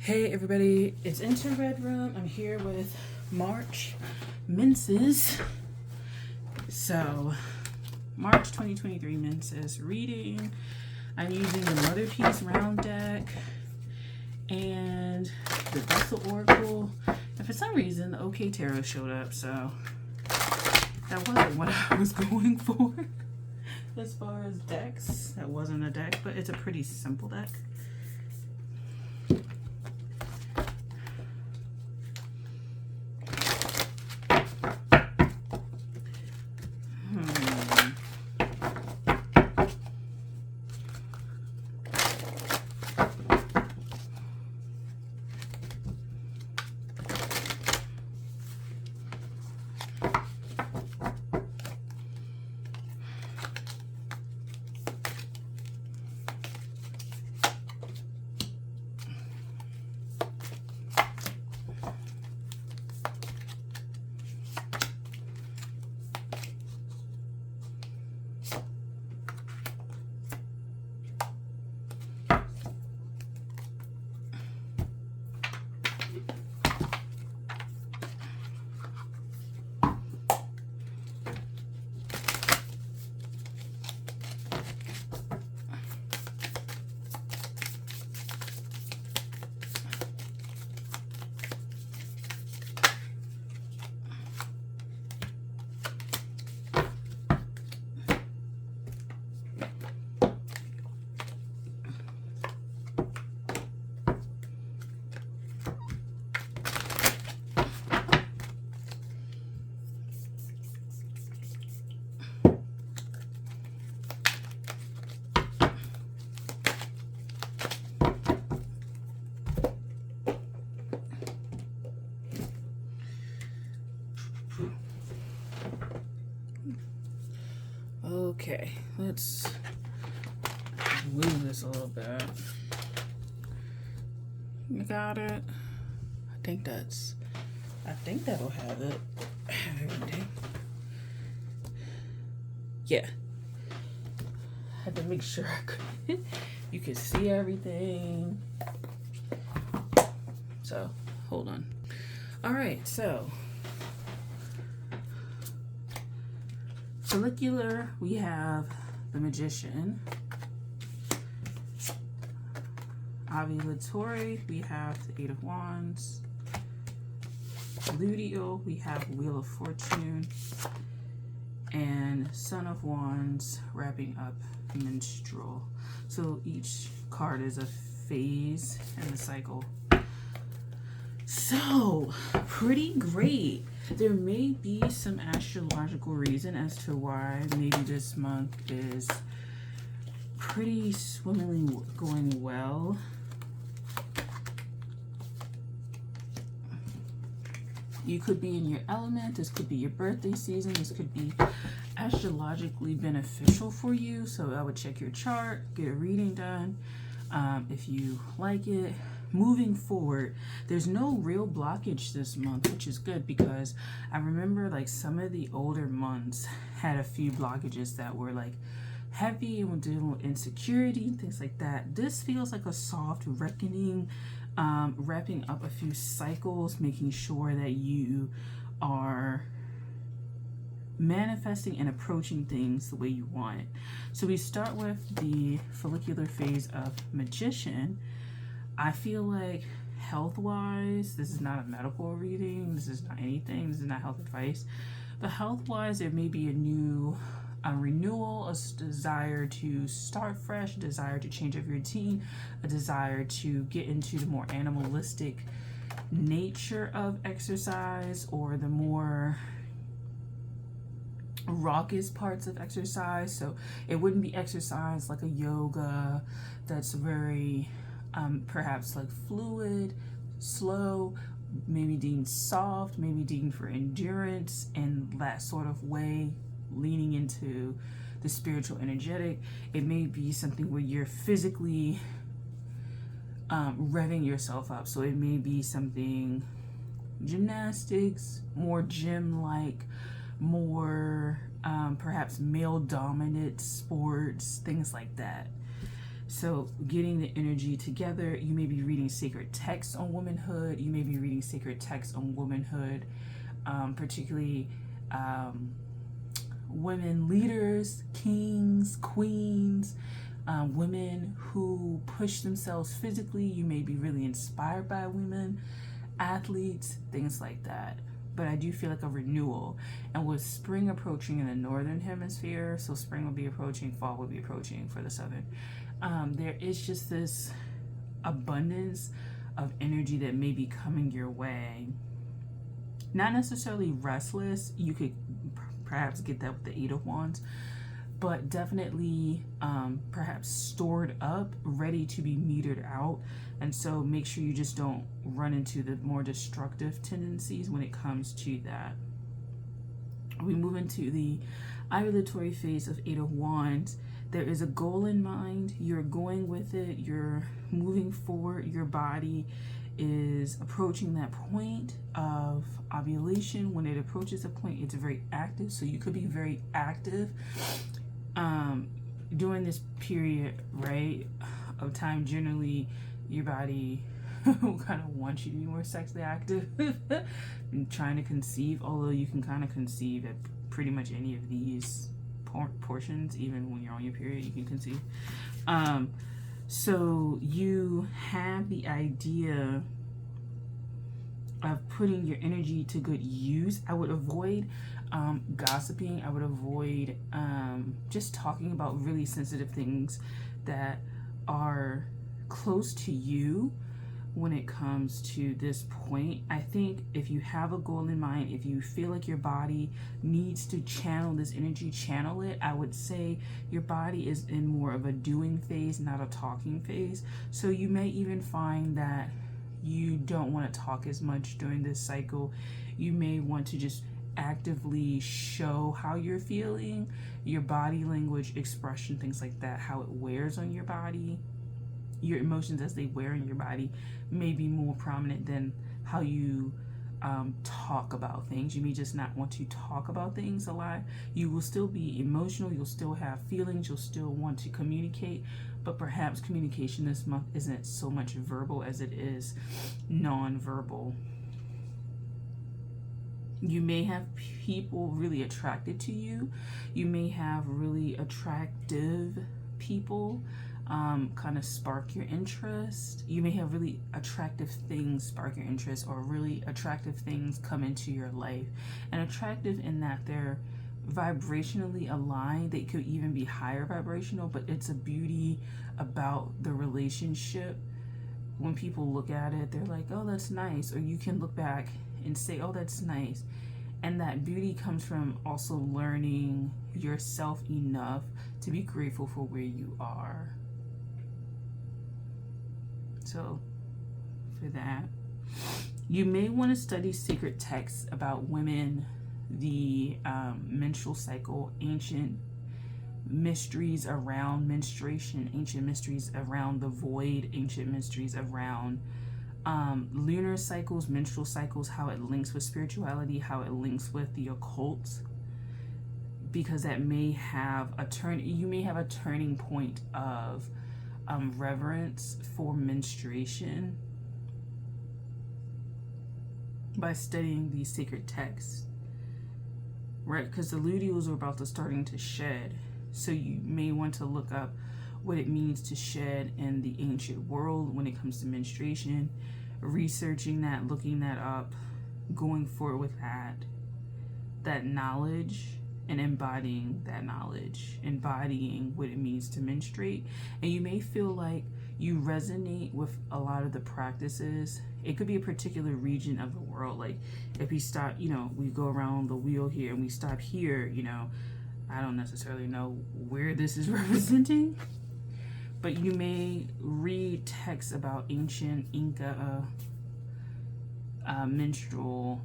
Hey everybody, it's Enter Red Room. I'm here with March Menses. So, March 2023 Menses reading. I'm using the Mother Piece round deck and the Vessel Oracle. And for some reason, the OK Tarot showed up, so that wasn't what I was going for. As far as decks, that wasn't a deck, but it's a pretty simple deck. Okay, let's move this a little bit. You got it? I think that'll have it. Everything. Yeah. Had to make sure you could see everything. So, hold on. All right, so follicular, we have the Magician. Ovulatory, we have the Eight of Wands. Luteal, we have Wheel of Fortune. And Son of Wands, wrapping up Menstrual. So each card is a phase in the cycle. So, pretty great. There may be some astrological reason as to why maybe this month is pretty swimmingly going well. You could be in your element. This could be your birthday season. This could be astrologically beneficial for you. So I would check your chart, get a reading done if you like it. Moving forward, there's no real blockage this month, which is good because I remember like some of the older months had a few blockages that were like heavy and dealing with insecurity and things like that. This feels like a soft reckoning, wrapping up a few cycles, making sure that you are manifesting and approaching things the way you want it. So we start with the follicular phase of Magician. I feel like health-wise, this is not a medical reading, this is not anything, this is not health advice, but health-wise, there may be a renewal, a desire to start fresh, a desire to change up your routine, a desire to get into the more animalistic nature of exercise or the more raucous parts of exercise. So it wouldn't be exercise like a yoga that's very perhaps like fluid, slow, maybe deemed soft, maybe deemed for endurance in that sort of way, leaning into the spiritual energetic. It may be something where you're physically revving yourself up. So it may be something gymnastics, more gym-like, more perhaps male-dominant sports, things like that. So getting the energy together, you may be reading sacred texts on womanhood. You may be reading sacred texts on womanhood, particularly women leaders, kings, queens, women who push themselves physically. You may be really inspired by women, athletes, things like that. But I do feel like a renewal. And with spring approaching in the northern hemisphere, so spring will be approaching, fall will be approaching for the southern, there is just this abundance of energy that may be coming your way. Not necessarily restless. You could perhaps get that with the Eight of Wands, but definitely perhaps stored up, ready to be metered out. And so make sure you just don't run into the more destructive tendencies when it comes to that. We move into the ovulatory phase of Eight of Wands. There is a goal in mind. You're going with it. You're moving forward. Your body is approaching that point of ovulation. When it approaches a point, it's very active. So you could be very active during this period, right, of time. Generally, your body kind of wants you to be more sexually active and trying to conceive, although you can kind of conceive at pretty much any of these portions. Even when you're on your period, you can conceive. So you have the idea of putting your energy to good use. I would avoid gossiping. I would avoid just talking about really sensitive things that are close to you when it comes to this point. I think if you have a goal in mind, if you feel like your body needs to channel this energy, channel it. I would say your body is in more of a doing phase, not a talking phase. So you may even find that you don't want to talk as much during this cycle. You may want to just actively show how you're feeling, your body language, expression, things like that, how it wears on your body. Your emotions as they wear in your body may be more prominent than how you talk about things. You may just not want to talk about things a lot. You will still be emotional. You'll still have feelings. You'll still want to communicate. But perhaps communication this month isn't so much verbal as it is non-verbal. You may have people really attracted to you. You may have really attractive people kind of spark your interest. You may have really attractive things spark your interest, or really attractive things come into your life. And attractive in that they're vibrationally aligned. They could even be higher vibrational, but it's a beauty about the relationship. When people look at it, they're like, oh, that's nice. Or you can look back and say, oh, that's nice. And that beauty comes from also learning yourself enough to be grateful for where you are. So for that, you may want to study sacred texts about women, the menstrual cycle, ancient mysteries around menstruation, ancient mysteries around the void, ancient mysteries around lunar cycles, menstrual cycles, how it links with spirituality, how it links with the occult, because that may have you may have a turning point of reverence for menstruation by studying these sacred texts, right? Because the luteals are about to starting to shed, so you may want to look up what it means to shed in the ancient world when it comes to menstruation, researching that, looking that up, going forward with that knowledge, and embodying that knowledge, embodying what it means to menstruate. And you may feel like you resonate with a lot of the practices. It could be a particular region of the world. Like if we stop, we go around the wheel here and we stop here, I don't necessarily know where this is representing, but you may read texts about ancient Inca menstrual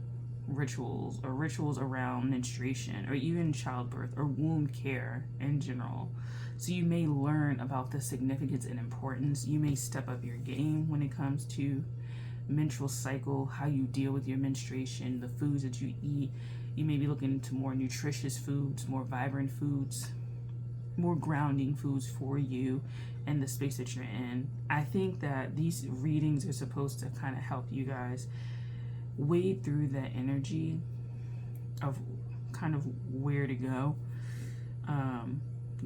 rituals, or rituals around menstruation, or even childbirth, or womb care in general. So you may learn about the significance and importance. You may step up your game when it comes to menstrual cycle, how you deal with your menstruation, the foods that you eat. You may be looking into more nutritious foods, more vibrant foods, more grounding foods for you and the space that you're in. I think that these readings are supposed to kind of help you guys wade through that energy of kind of where to go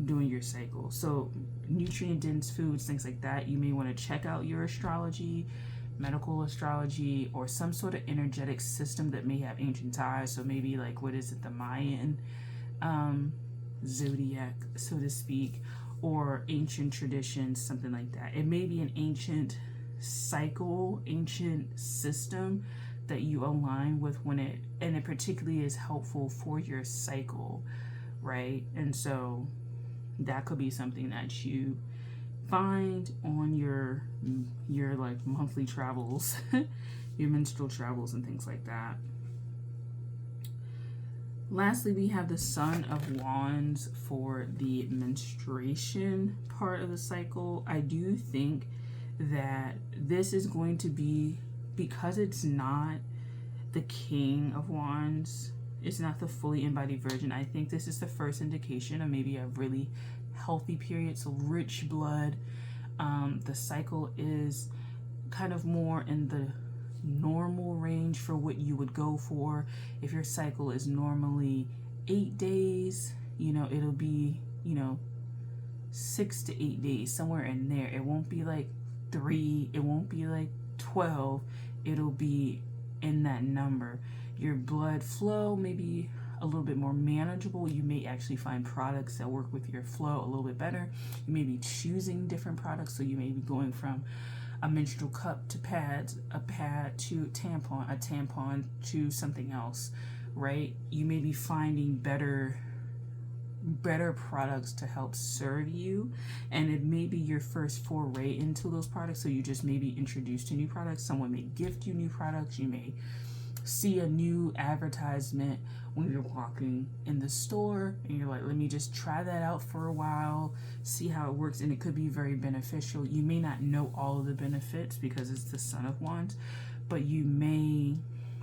during your cycle. So nutrient dense foods, things like that, you may want to check out your astrology, medical astrology, or some sort of energetic system that may have ancient ties. So maybe like, what is it, the Mayan zodiac, so to speak, or ancient traditions, something like that. It may be an ancient cycle, ancient system that you align with and it particularly is helpful for your cycle, right? And so that could be something that you find on your like monthly travels, your menstrual travels and things like that. Lastly, we have the Son of Wands for the menstruation part of the cycle. I do think that this is going to be, because it's not the King of Wands, it's not the fully embodied version. I think this is the first indication of maybe a really healthy period, so rich blood. The cycle is kind of more in the normal range for what you would go for. If your cycle is normally 8 days, it'll be 6 to 8 days, somewhere in there. It won't be like 3, it won't be like 12, it'll be in that number. Your blood flow may be a little bit more manageable. You may actually find products that work with your flow a little bit better. You may be choosing different products, so you may be going from a menstrual cup to pads, a pad to tampon, a tampon to something else, right? You may be finding better products to help serve you, and it may be your first foray into those products, so you just may be introduced to new products. Someone may gift you new products. You may see a new advertisement when you're walking in the store and you're like, let me just try that out for a while, see how it works, and it could be very beneficial. You may not know all of the benefits because it's the Son of Wands, but you may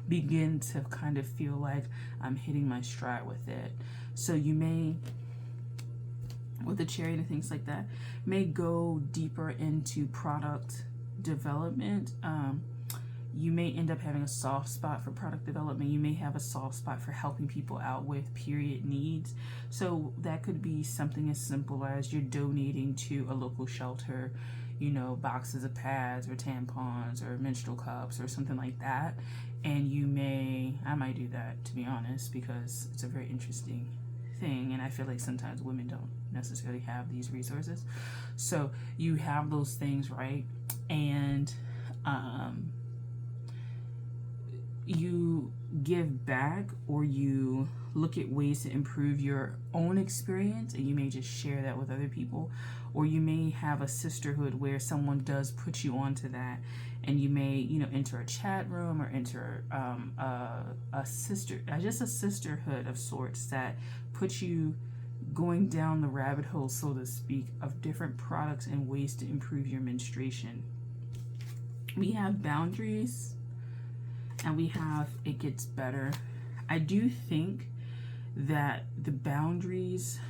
begin to kind of feel like I'm hitting my stride with it. So you may, with the Chariot and things like that, may go deeper into product development. You may end up having a soft spot for product development. You may have a soft spot for helping people out with period needs. So that could be something as simple as you're donating to a local shelter, boxes of pads or tampons or menstrual cups or something like that. And I might do that, to be honest, because it's a very interesting thing. And I feel like sometimes women don't necessarily have these resources. So you have those things, right? And, you give back, or you look at ways to improve your own experience, and you may just share that with other people. Or you may have a sisterhood where someone does put you onto that, and you may enter a chat room or enter a sisterhood of sorts that puts you going down the rabbit hole, so to speak, of different products and ways to improve your menstruation. We have boundaries, and we have it gets better. I do think that the boundaries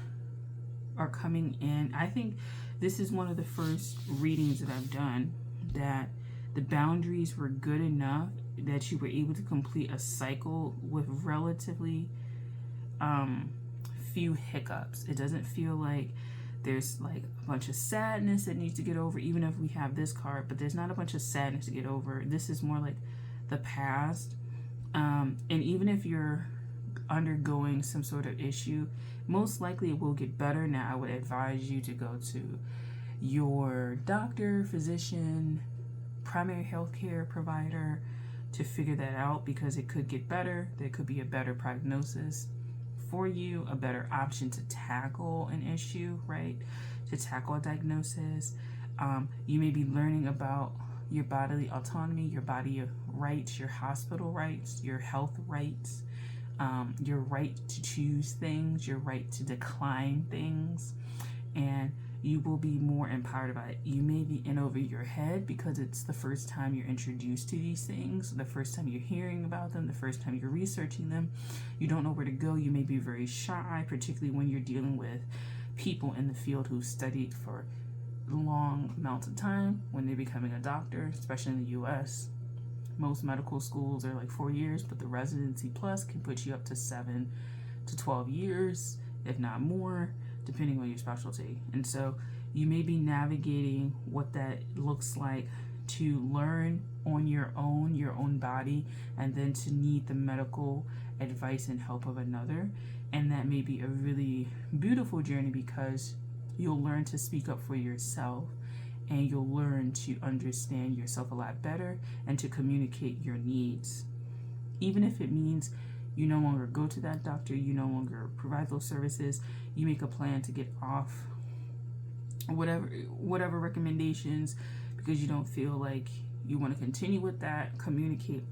are coming in. I think this is one of the first readings that I've done that the boundaries were good enough that you were able to complete a cycle with relatively few hiccups. It doesn't feel like there's like a bunch of sadness that needs to get over, even if we have this card, but there's not a bunch of sadness to get over. This is more like the past. And even if you're undergoing some sort of issue, most likely it will get better. Now, I would advise you to go to your doctor, physician, primary health care provider to figure that out, because it could get better. There could be a better prognosis for you, a better option to tackle an issue, right? To tackle a diagnosis. You may be learning about your bodily autonomy, your body rights, your hospital rights, your health rights, your right to choose things, your right to decline things, and you will be more empowered about it. You may be in over your head because it's the first time you're introduced to these things, the first time you're hearing about them, the first time you're researching them. You don't know where to go. You may be very shy, particularly when you're dealing with people in the field who studied for long amounts of time when they're becoming a doctor, especially in the US. Most medical schools are like 4 years, but the residency plus can put you up to 7 to 12 years, if not more, depending on your specialty. And so you may be navigating what that looks like to learn on your own body, and then to need the medical advice and help of another. And that may be a really beautiful journey, because you'll learn to speak up for yourself, and you'll learn to understand yourself a lot better and to communicate your needs. Even if it means you no longer go to that doctor, you no longer provide those services, you make a plan to get off whatever recommendations, because you don't feel like you want to continue with that. Communicate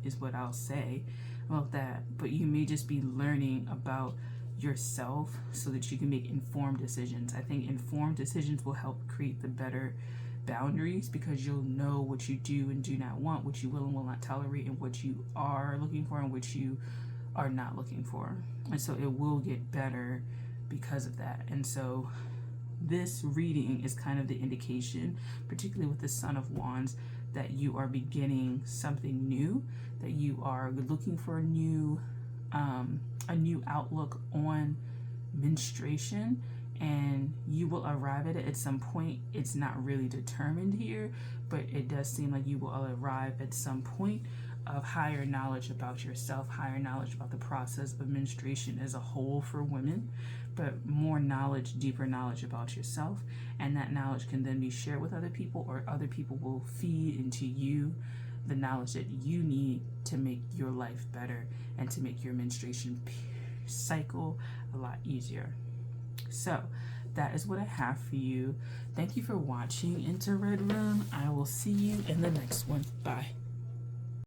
is what I'll say about that. But you may just be learning about yourself so that you can make informed decisions. I think informed decisions will help create the better boundaries, because you'll know what you do and do not want, what you will and will not tolerate, and what you are looking for and what you are not looking for. And so it will get better because of that. And so this reading is kind of the indication, particularly with the Son of Wands, that you are beginning something new, that you are looking for a new outlook on menstruation, and you will arrive at it at some point. It's not really determined here, but it does seem like you will arrive at some point of higher knowledge about yourself, higher knowledge about the process of menstruation as a whole for women, but more knowledge, deeper knowledge about yourself. And that knowledge can then be shared with other people, or other people will feed into you the knowledge that you need to make your life better and to make your menstruation cycle a lot easier. So that is what I have for you. Thank you for watching Into Red Room. I will see you in the next one. Bye.